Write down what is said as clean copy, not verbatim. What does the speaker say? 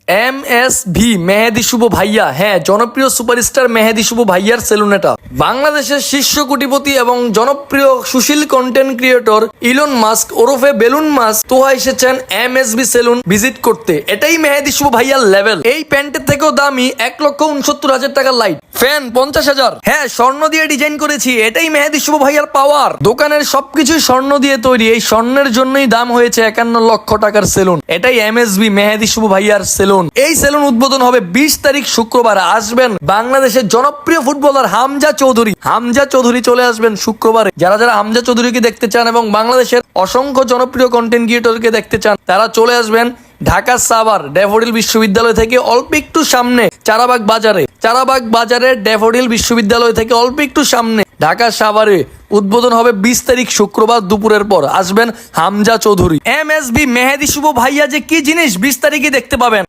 MSV মেহেদি শুভ ভাইয়া, হ্যাঁ জনপ্রিয় সুপারস্টার মেহেদি শুভ ভাইয়ার সেলুন এটা। বাংলাদেশের শীর্ষ কোটিপতি এবং জনপ্রিয় সুশীল কন্টেন্ট ক্রিয়েটর ইলন মাস্ক ওরফে বেলুন মাস্ক তোহা এসেছেন MSV সেলুন ভিজিট করতে। এটাই মেহেদি শুভ ভাইয়ার লেভেল। এই প্যান্টের থেকেও দামি 1,69,000 টাকার লাইট, ফ্যান 50,000, হ্যাঁ স্বর্ণ দিয়ে ডিজাইন করেছি। এটাই মেহেদি শুভ ভাইয়ার পাওয়ার। দোকানের সবকিছুই স্বর্ণ দিয়ে তৈরি। এই স্বর্ণের জন্যই দাম হয়েছে 51 লক্ষ টাকার সেলুন। এটাই MSV মেহেদি শুভ ভাইয়ার সেলুন। এই সেলুন উদ্বোধন হবে 20 তারিখ শুক্রবার। আসবেন বাংলাদেশের জনপ্রিয় ফুটবলার হামজা চৌধুরী চলে আসবেন শুক্রবারে। যারা যারা হামজা চৌধুরীকে দেখতে চান এবং বাংলাদেশের অসংখ্য জনপ্রিয় কন্টেন্ট ক্রিয়েটরকে দেখতে চান তারা চলে আসবেন ঢাকা সাভার ড্যাফোডিল বিশ্ববিদ্যালয় থেকে অল্প একটু সামনে চারাবাগ বাজারে ড্যাফোডিল বিশ্ববিদ্যালয় থেকে অল্প একটু সামনে ঢাকা সাভারে উদ্বোধন হবে 20 তারিখ শুক্রবার দুপুরের পর। আসবেন হামজা চৌধুরী। MSV মেহেদি শুভ ভাইয়া যে কি জিনিস 20 তারিখে দেখতে পাবেন।